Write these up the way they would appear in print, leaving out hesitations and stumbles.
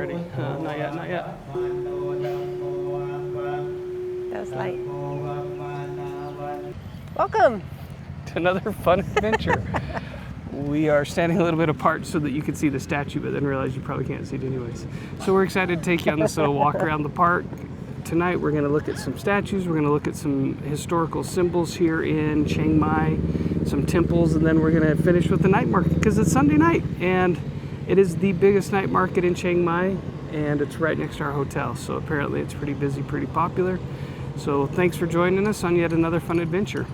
ready. Not yet, not yet. That was light. Welcome to another fun adventure. We are standing a little bit apart so that you can see the statue, but then realize you probably can't see it anyways. So we're excited to take you on this little walk around the park. Tonight we're going to look at some statues, we're going to look at some historical symbols here in Chiang Mai, some temples, and then we're going to finish with the night market because it's Sunday night and it is the biggest night market in Chiang Mai and it's right next to our hotel. So apparently it's pretty busy, pretty popular. So thanks for joining us on yet another fun adventure.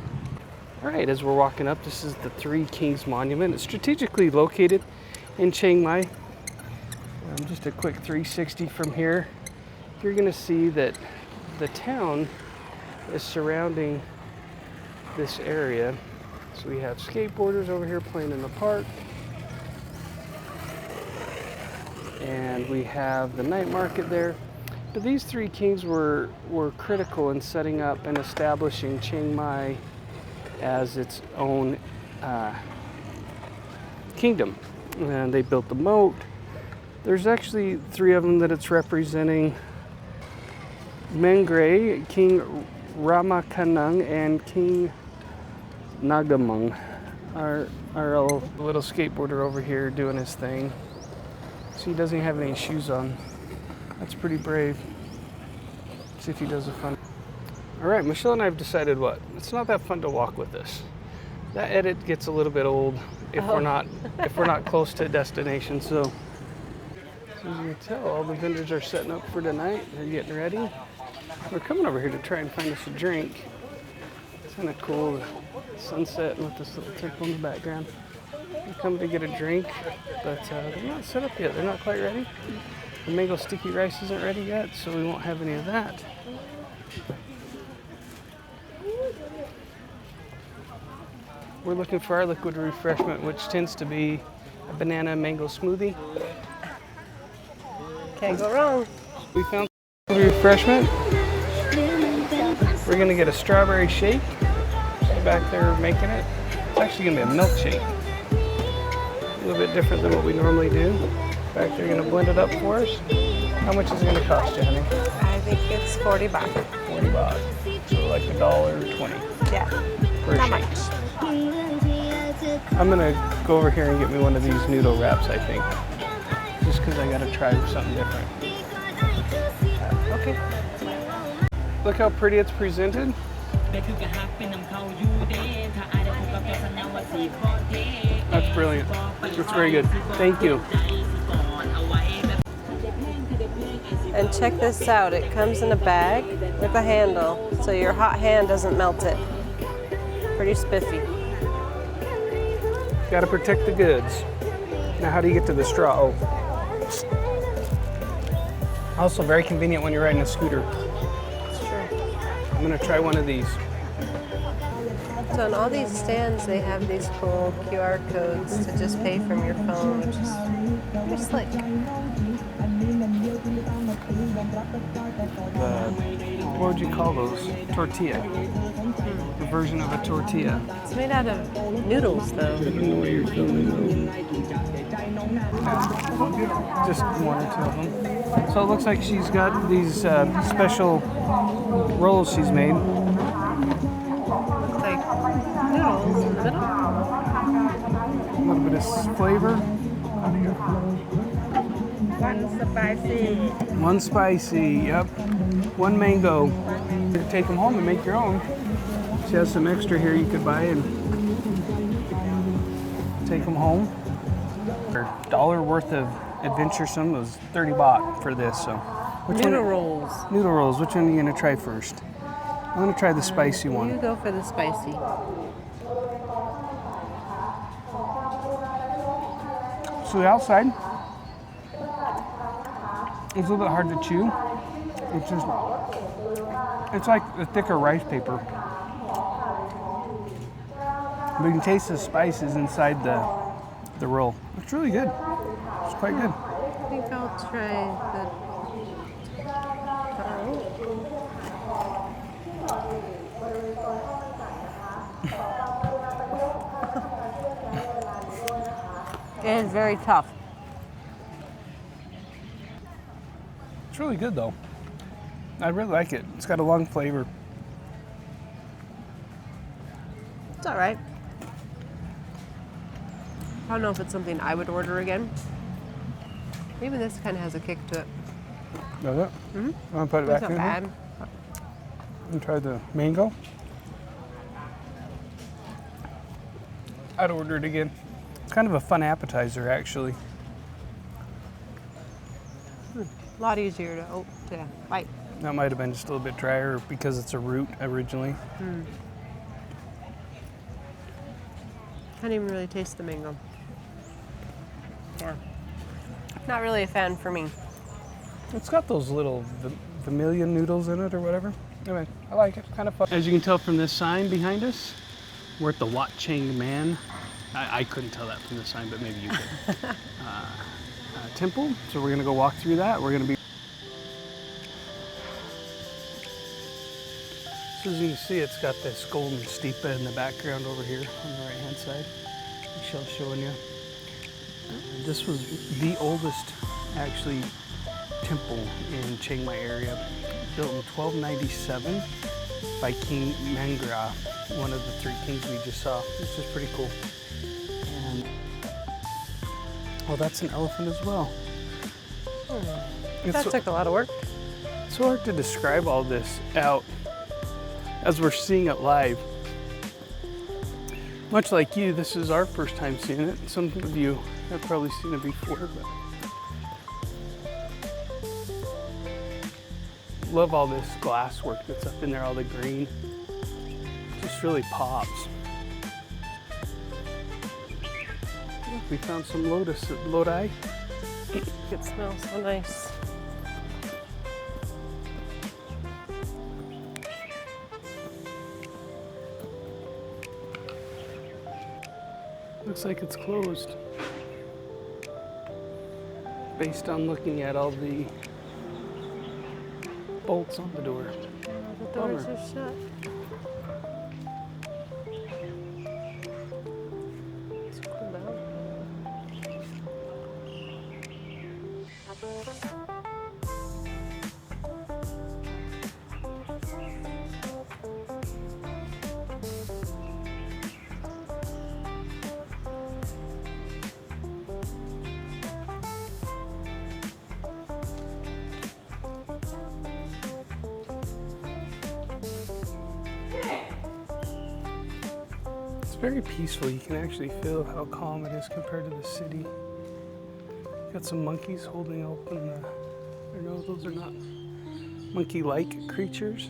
All right, as we're walking up, this is the Three Kings Monument. It's strategically located in Chiang Mai. Just a quick 360 from here. You're going to see that the town is surrounding this area. So we have skateboarders over here playing in the park. And we have the night market there. But these three kings were critical in setting up and establishing Chiang Mai as its own kingdom. And they built the moat. There's actually three of them that it's representing. Mengray, King Ramakanang, and King Nagamung are a little skateboarder over here doing his thing. So he doesn't have any shoes on. That's pretty brave. See if he does a fun. All right, Michelle and I have decided what? It's not that fun to walk with this. That edit gets a little bit old if we're not close to a destination. So as you can tell, all the vendors are setting up for tonight. They're getting ready. We're coming over here to try and find us a drink. It's kind of cool, the sunset with this little temple in the background. We come to get a drink, but they're not set up yet. They're not quite ready. The mango sticky rice isn't ready yet, so we won't have any of that. We're looking for our liquid refreshment, which tends to be a banana mango smoothie. Can't go wrong. We found refreshment. We're gonna get a strawberry shake. She's back there making it. It's actually gonna be a milkshake. A little bit different than what we normally do. Back there, gonna blend it up for us. How much is it gonna cost you, honey? I think it's 40 baht. 40 baht. So like $1.20. Yeah. Per Not shake. much. I'm gonna go over here and get me one of these noodle wraps, I think. Just because I gotta try something different. Okay. Look how pretty it's presented. That's brilliant. It's very good. Thank you. And check this out. It comes in a bag with a handle, so your hot hand doesn't melt it. Pretty spiffy. Gotta protect the goods. Now how do you get to the straw? Oh. Also very convenient when you're riding a scooter. That's true. I'm gonna try one of these. So on all these stands, they have these cool QR codes to just pay from your phone, which is pretty slick. What would you call those? Tortilla. The version of a tortilla. It's made out of noodles, though. You know where you're filming them. Just one or two of them. So it looks like she's got these special rolls she's made. Looks like noodles in the middle. A little bit of flavor. One spicy. One spicy, yep. One mango. You can take them home and make your own. She has some extra here you could buy and take them home. $1 worth of adventuresome was 30 baht for this. So, Noodle rolls. Noodle rolls. Which one are you gonna try first? I'm gonna try the spicy one. You go for the spicy. So the outside, it's a little bit hard to chew. It's like a thicker rice paper. But you can taste the spices inside the roll. It's really good. It's quite good. I think I'll try the... It is very tough. It's really good though. I really like it. It's got a long flavor. It's all right. I don't know if it's something I would order again. Even this kind of has a kick to it. Does it? Mm-hmm. I want to put it It's back not in bad. here. And try the mango. I'd order it again. It's kind of a fun appetizer, actually. A lot easier to bite. That might have been just a little bit drier because it's a root originally. Can't even really taste the mango. Yeah. Not really a fan for me. It's got those little vermilion noodles in it or whatever. Anyway, I like it. It's kind of fun. As you can tell from this sign behind us, we're at the Wat Chiang Man. I couldn't tell that from the sign, but maybe you could. Temple. So we're going to go walk through that. We're going to be. So as you can see, it's got this golden steepa in the background over here on the right hand side. Michelle's showing you. This was the oldest, actually, temple in Chiang Mai area, built in 1297 by King Mangra, one of the three kings we just saw, which is pretty cool. And oh, that's an elephant as well. That took a lot of work. It's so hard to describe all this out as we're seeing it live. Much like you, this is our first time seeing it. Some of you have probably seen it before, but love all this glass work that's up in there, all the green. Just really pops. We found some lodi. It smells so nice. Looks like it's closed. Based on looking at all the bolts on the door. The doors are shut. Let's cool down. It's very peaceful. You can actually feel how calm it is compared to the city. Got some monkeys holding open the, or no, those are not monkey-like creatures.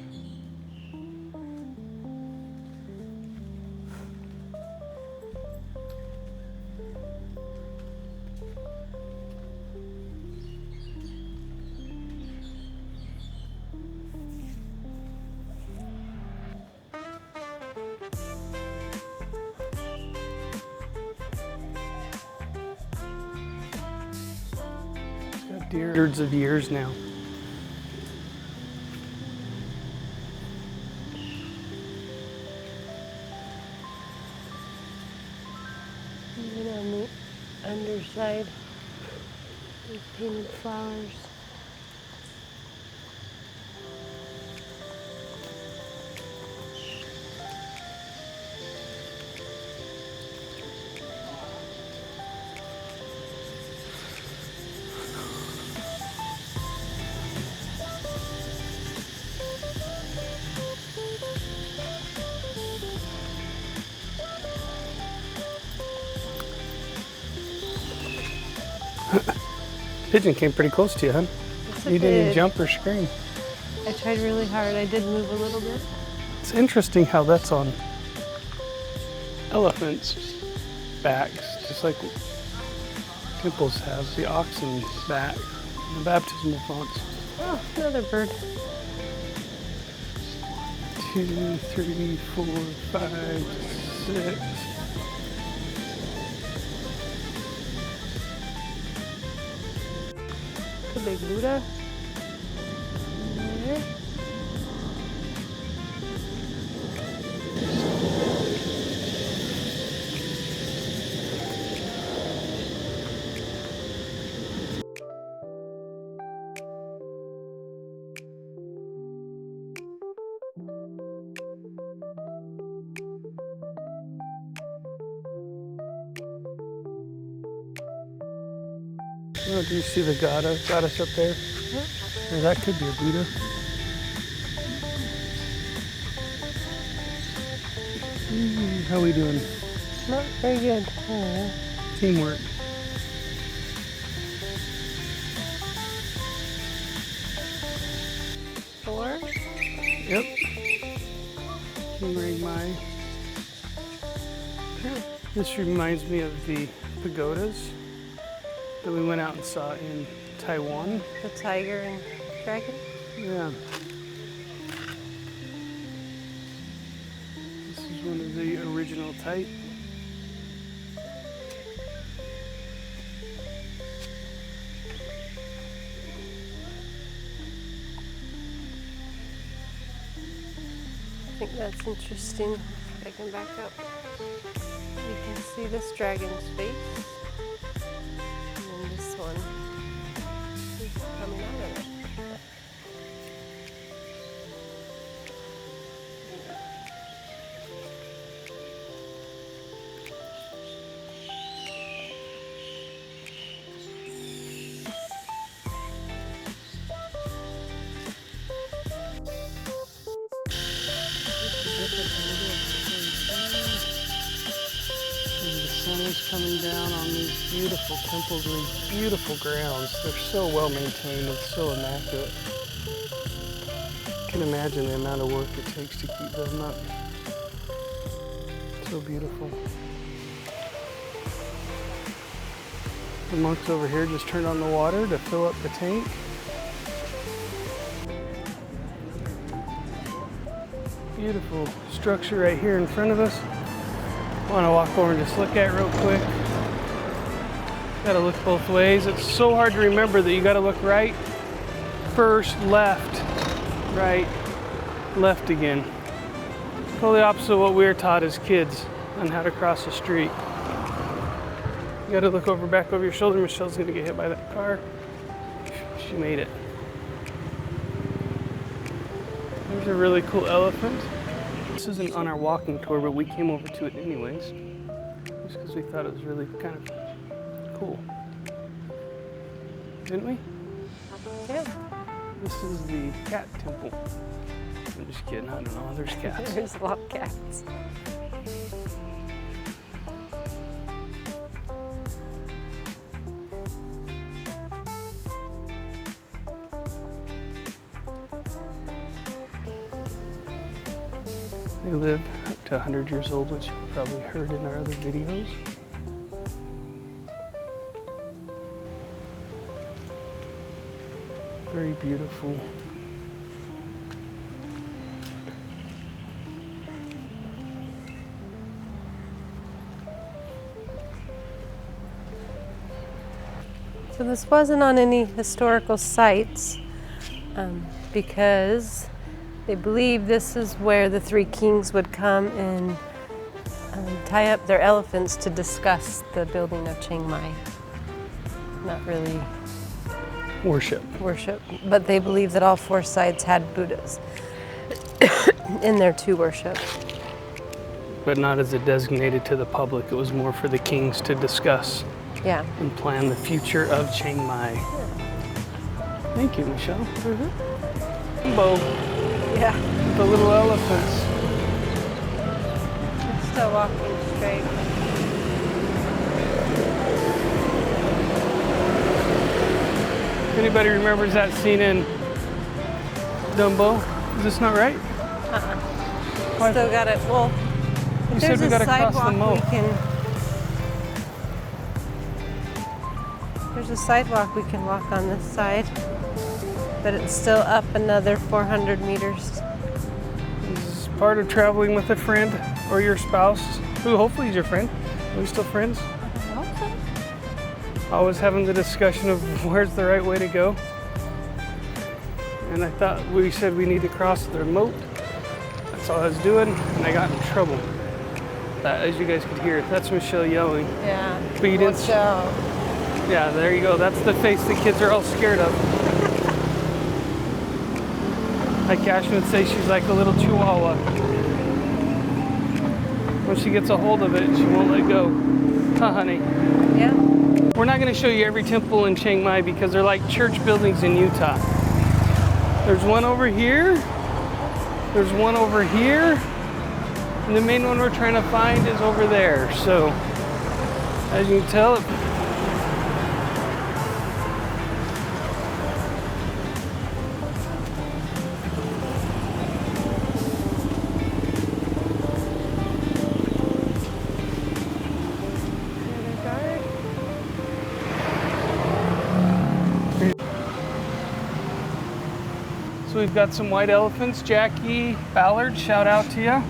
Hundreds of years now. Even on the underside, with painted flowers. Pigeon came pretty close to you, huh? Yes, You didn't jump or scream. I tried really hard. I did move a little bit. It's interesting how that's on elephants' backs, just like temples have the oxen back, the baptismal fonts. Oh, another bird. 2, 3, 4, 5, 6. The big Buddha. There. Oh, do you see the goddess up there? Or that could be a Buddha. How we doing? Not very good. Teamwork. Four. Yep. Chiang Mai. This reminds me of the pagodas that we went out and saw in Taiwan. The tiger and dragon. Yeah. This is one of the original type. I think that's interesting. If I can back up. You can see this dragon's face. And then this one is coming out of it. The sun is coming down on these beautiful temples and these beautiful grounds. They're so well maintained and so immaculate. I can imagine the amount of work it takes to keep them up. So beautiful. The monks over here just turned on the water to fill up the tank. Beautiful structure right here in front of us. I want to walk over and just look at it real quick. Gotta look both ways. It's so hard to remember that you gotta look right first, left, right, left again. Totally opposite of what we were taught as kids on how to cross the street. You gotta look over, back over your shoulder. Michelle's gonna get hit by that car. She made it. There's a really cool elephant. This isn't on our walking tour, but we came over to it anyways, just because we thought it was really kind of cool. Didn't we? Yeah. This is the cat temple. I'm just kidding, I don't know, there's cats. There's a lot of cats. They live up to 100 years old, which you've probably heard in our other videos. Very beautiful. So this wasn't on any historical sites because they believe this is where the three kings would come and tie up their elephants to discuss the building of Chiang Mai. Not really Worship. but they believe that all four sides had Buddhas in there to worship. But not as a designated to the public. It was more for the kings to discuss and plan the future of Chiang Mai. Thank you, Michelle. Rainbow. Yeah. The little elephants. It's still walking straight. If anybody remembers that scene in Dumbo, is this not right? Why- Still got it. Well, You if said there's we a gotta cross the sidewalk, we moat. can. There's a sidewalk we can walk on this side, but it's still up another 400 meters. This is part of traveling with a friend or your spouse, who hopefully is your friend. Are we still friends? Okay. Always having the discussion of where's the right way to go. And I thought we said we need to cross the moat. That's all I was doing, and I got in trouble. That, as you guys could hear, that's Michelle yelling. Yeah. But you didn't. Watch out. Yeah, there you go. That's the face the kids are all scared of. Like Ashton would say, she's like a little chihuahua. When she gets a hold of it, she won't let go. Huh, honey? Yeah. We're not going to show you every temple in Chiang Mai because they're like church buildings in Utah. There's one over here. There's one over here. And the main one we're trying to find is over there. So, as you can tell, so we've got some white elephants. Jackie Ballard, shout out to you.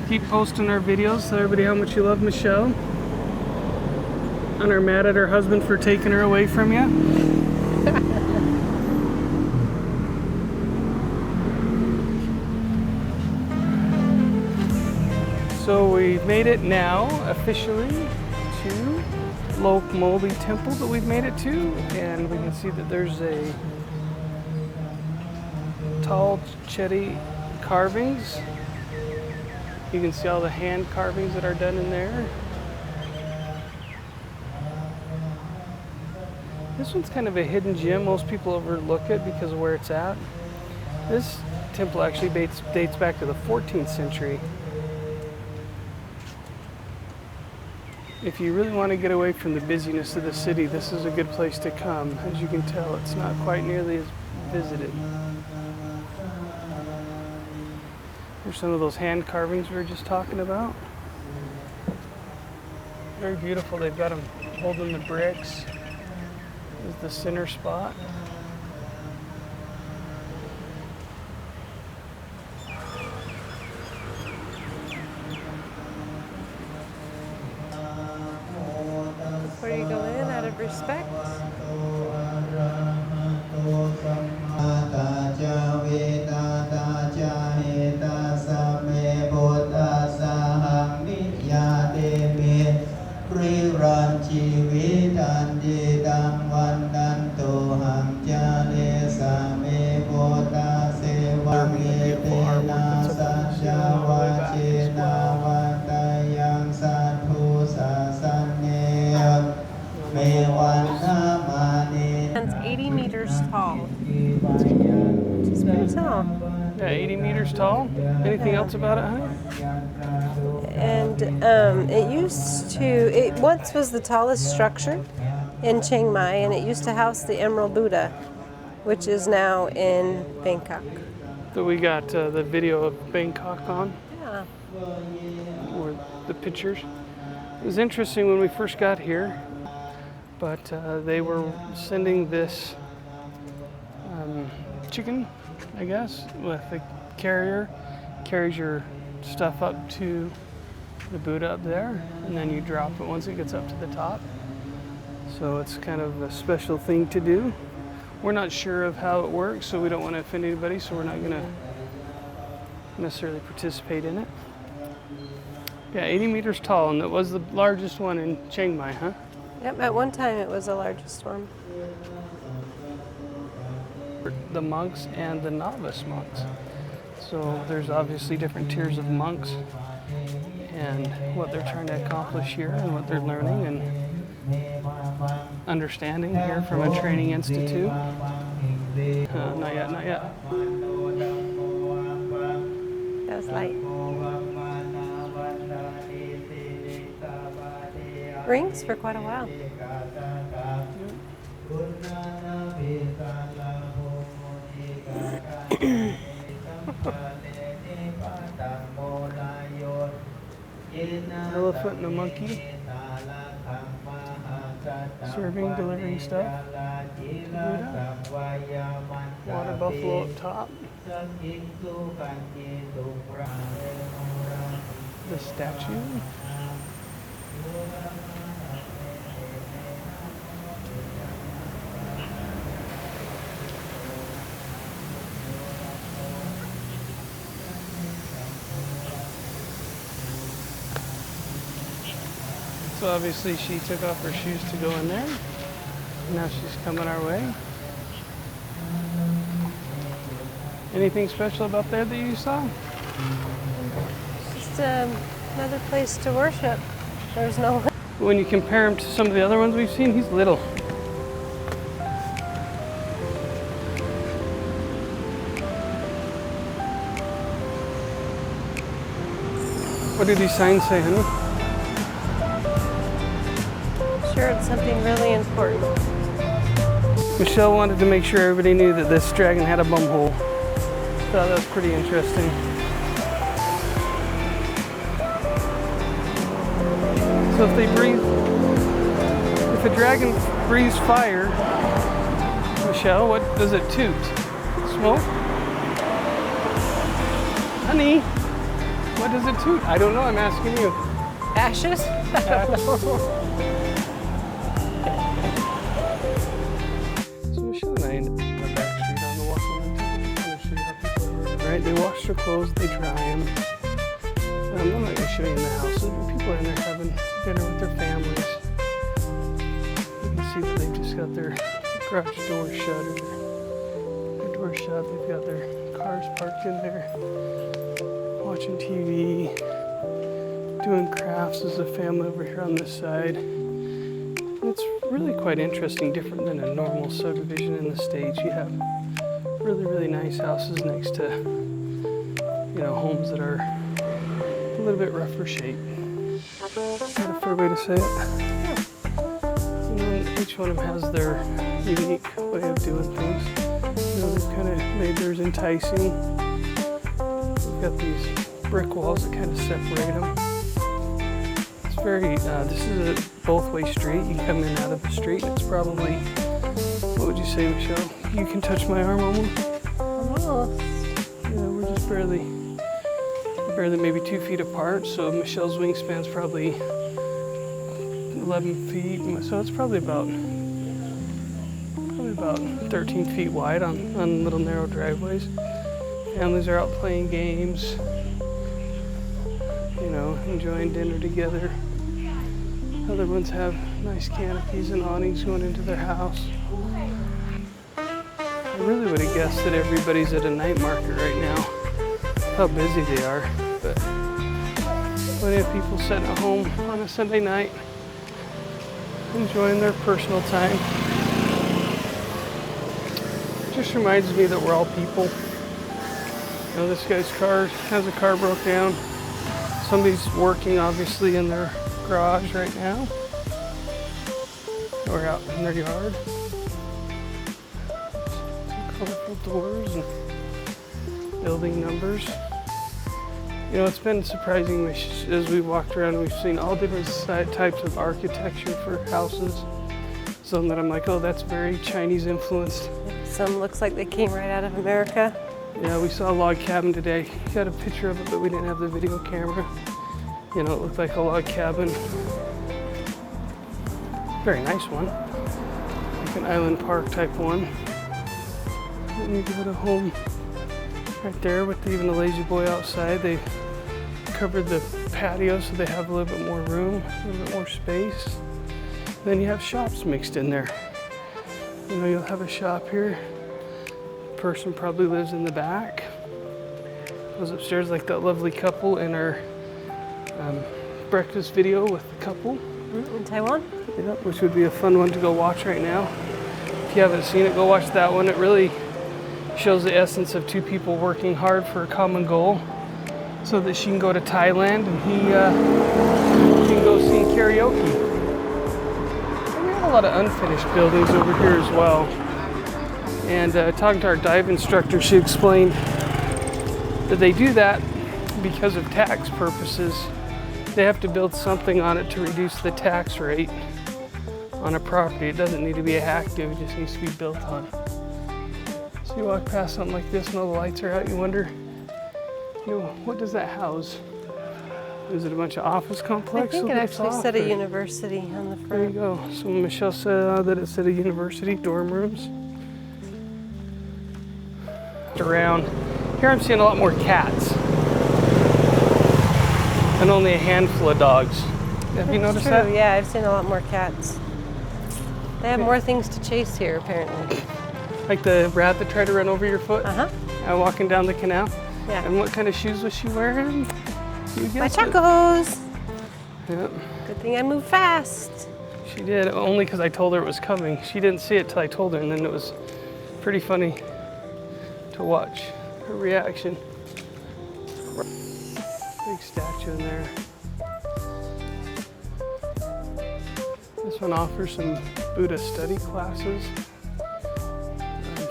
Keep posting our videos, tell everybody how much you love Michelle. And are mad at her husband for taking her away from you. So we've made it now officially to Lok Moli temple that we've made it to, and we can see that there's a tall Chedi carvings. You can see all the hand carvings that are done in there. This one's kind of a hidden gem. Most people overlook it because of where it's at. This temple actually dates back to the 14th century. If you really want to get away from the busyness of the city, this is a good place to come. As you can tell, it's not quite nearly as visited. Here's some of those hand carvings we were just talking about. Very beautiful. They've got them holding the bricks. This is the center spot. Before you go in, out of respect. It's 80 meters tall, which is pretty tall. Yeah, 80 meters tall. Anything else about it, honey? And it once was the tallest structure in Chiang Mai, and it used to house the Emerald Buddha, which is now in Bangkok. So we got the video of Bangkok on, Yeah. or the pictures. It was interesting when we first got here, but they were sending this chicken, I guess, with a carrier. Carries your stuff up to the Buddha up there, and then you drop it once it gets up to the top. So it's kind of a special thing to do. We're not sure of how it works, so we don't want to offend anybody, so we're not going to necessarily participate in it. Yeah, 80 meters tall, and it was the largest one in Chiang Mai, huh? Yep, at one time it was the largest one. The monks and the novice monks. So there's obviously different tiers of monks and what they're trying to accomplish here and what they're learning and understanding here from a training institute. Not yet, not yet. That was light. Rings for quite a while. Elephant and a monkey. Serving, delivering stuff. Buddha. Water buffalo up top. The statue. So obviously she took off her shoes to go in there. Now she's coming our way. Anything special about there that you saw? Just another place to worship. There's no But when you compare him to some of the other ones we've seen, he's little. What do these signs say, honey? Sure, it's something really important. Michelle wanted to make sure everybody knew that this dragon had a bum hole. Thought that was pretty interesting. So if they breathe, if a dragon breathes fire, Michelle, what does it toot? Smoke? Honey, what does it toot? I don't know, I'm asking you. Ashes? So Michelle and I ended up on the back street on the Wat Lok Moli. Right, they wash their clothes, they dry them. I'm not going to show you in the houses, but people are in there having dinner with their families. You can see that they've just got their garage door shut or their door shut. They've got their cars parked in there, watching TV, doing crafts as a family over here on this side. It's really quite interesting, different than a normal subdivision in the States. You have really, really nice houses next to, you know, homes that are a little bit rougher shape. Is that a fair way to say it? You know, each one of them has their unique way of doing things. You know, they've kind of made theirs enticing. We've got these brick walls that kind of separate them. It's very, this is a both-way street. You come in and out of the street. It's probably, what would you say, Michelle? You can touch my arm almost? Almost. Yeah, we're just barely maybe 2 feet apart. So Michelle's wingspan's probably 11 feet. So it's probably about 13 feet wide on little narrow driveways. Families are out playing games, you know, enjoying dinner together. Other ones have nice canopies and awnings going into their house. I really would have guessed that everybody's at a night market right now. How busy they are, but plenty of people sitting at home on a Sunday night, enjoying their personal time. Just reminds me that we're all people. You know, this guy's car has a car broke down. Somebody's working obviously in their garage right now, or out in their yard. Some colorful doors and building numbers. You know, it's been surprising as we walked around. We've seen all different types of architecture for houses. Some that I'm like, oh, that's very Chinese influenced. Some looks like they came right out of America. Yeah, we saw a log cabin today. Got a picture of it, but we didn't have the video camera. You know, it looked like a log cabin. Very nice one. Like an island park type one. And you got a home right there with even a lazy boy outside. They covered the patio so they have a little bit more room, a little bit more space. Then you have shops mixed in there. You know, you'll have a shop here. Person probably lives in the back. Goes upstairs like that lovely couple in our breakfast video with the couple. In Taiwan? Yeah, which would be a fun one to go watch right now. If you haven't seen it, go watch that one. It really shows the essence of two people working hard for a common goal so that she can go to Thailand and he can go sing karaoke. And we have a lot of unfinished buildings over here as well. And talking to our dive instructor, she explained that they do that because of tax purposes. They have to build something on it to reduce the tax rate on a property. It doesn't need to be active, it just needs to be built on. So you walk past something like this and all the lights are out, you wonder, you know, what does that house? Is it a bunch of office complex? I think it actually said a university on the front. There you go. So Michelle said that it said a university, dorm rooms. Around here I'm seeing a lot more cats and only a handful of dogs. Have you noticed True. that? Yeah, I've seen a lot more cats. They have more things to chase here apparently. Like the rat that tried to run over your foot? Walking down the canal? Yeah. And what kind of shoes was she wearing? You My guessed it. chacos! Yep. Good think I moved fast. She did, only because I told her it was coming. She didn't see it till I told her, and then it was pretty funny to watch her reaction. Big statue in there. This one offers some Buddha study classes.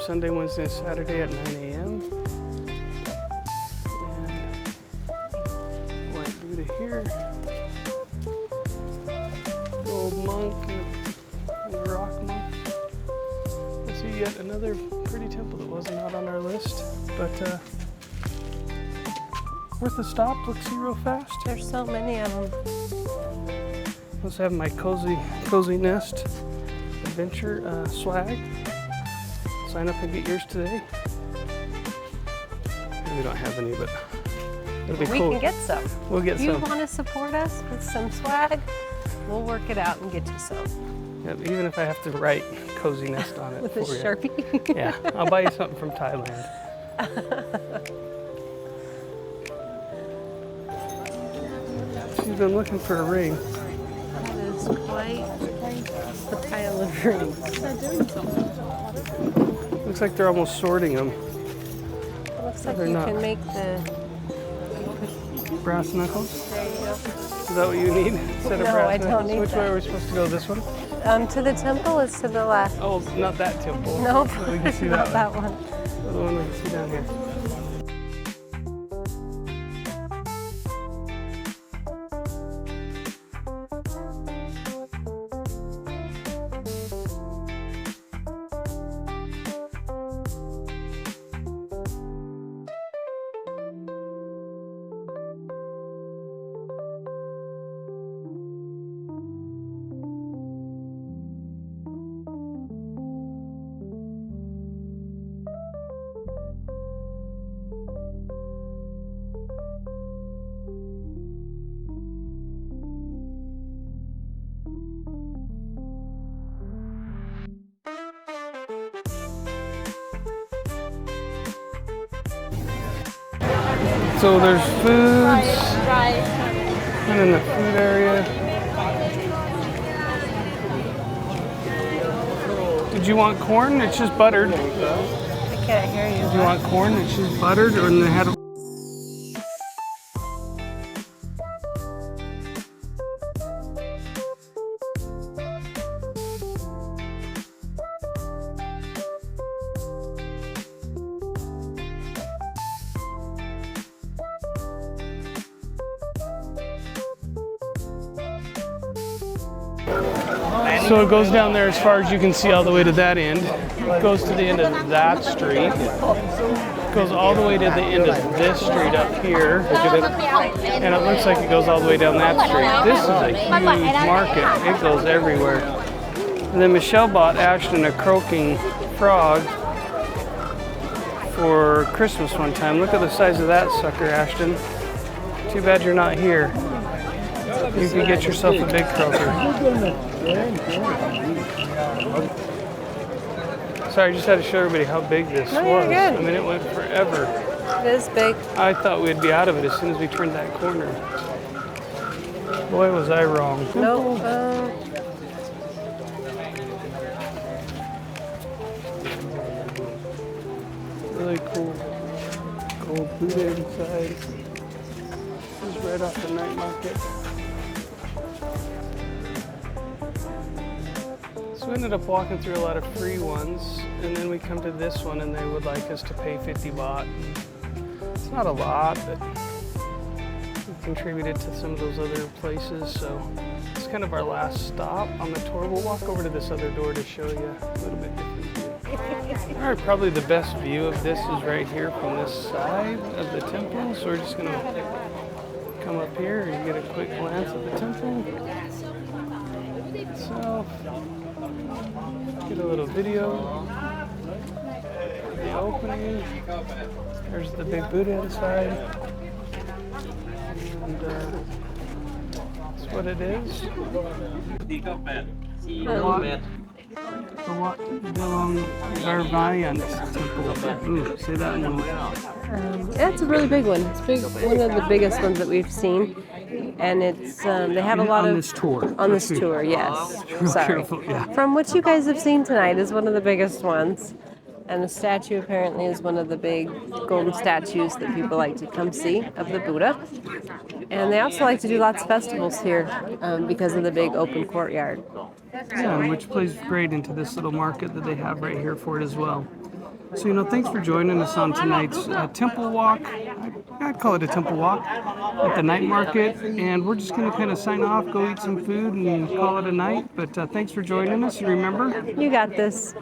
Sunday, Wednesday, and Saturday at 9 a.m. And white Buddha here. Gold monk and a rock monk. Let's see yet another pretty temple that wasn't out on our list, but worth a stop. Let's see real fast. There's so many of them. Let's have my cozy nest adventure swag. Sign up and get yours today. We don't have any, but it'll be cool. We can get some. We'll get some. If you want to support us with some swag, we'll work it out and get you some. Yep, even if I have to write cozy nest on it With for a you. Sharpie. Yeah, I'll buy you something from Thailand. She's been looking for a ring. That is quite the pile of rings. Looks like they're almost sorting them. It looks like They're you not. can make the... Brass knuckles? There you go. Is that what you need instead of No, brass I don't knuckles? need Which way that. are we supposed to go? This one? To the temple is to the left. Oh, not that temple. Nope, So we can see not that that one. The one we can see down here. So there's foods and in the food area. Did you want corn? It's just buttered. I can't hear you. Did you want corn? It's just buttered, or they had. So it goes down there as far as you can see all the way to that end. It goes to the end of that street. It goes all the way to the end of this street up here. And it looks like it goes all the way down that street. This is a huge market. It goes everywhere. And then Michelle bought Ashton a croaking frog for Christmas one time. Look at the size of that sucker, Ashton. Too bad you're not here. You could get yourself a big croaker. Sorry, I just had to show everybody how big this No, was. you're good. I mean, it went forever. It is big. I thought we'd be out of it as soon as we turned that corner. Boy, was I wrong. No, Really cool. Gold Buddha inside. This is right off the night market. So we ended up walking through a lot of free ones, and then we come to this one and they would like us to pay 50 baht. It's not a lot, but we contributed to some of those other places, so it's kind of our last stop on the tour. We'll walk over to this other door to show you a little bit different view. All right, probably the best view of this is right here from this side of the temple, so we're just gonna come up here and get a quick glance at the temple itself. Get a little video of the opening. There's the big Buddha inside. And that's what it is. The Wat Chedi Luang Varaviharn temple. Ooh, say that one. It's a really big one. It's big, one of the biggest ones that we've seen, and it's they have a lot on of this tour. on this tour. Yes, sorry. Careful, yeah. From what you guys have seen tonight is one of the biggest ones, and the statue apparently is one of the big golden statues that people like to come see of the Buddha. And they also like to do lots of festivals here because of the big open courtyard. Yeah, which plays great into this little market that they have right here for it as well. So, thanks for joining us on tonight's temple walk. I'd call it a temple walk at the night market. And we're just going to kind of sign off, go eat some food, and call it a night. But thanks for joining us. And remember, You got this.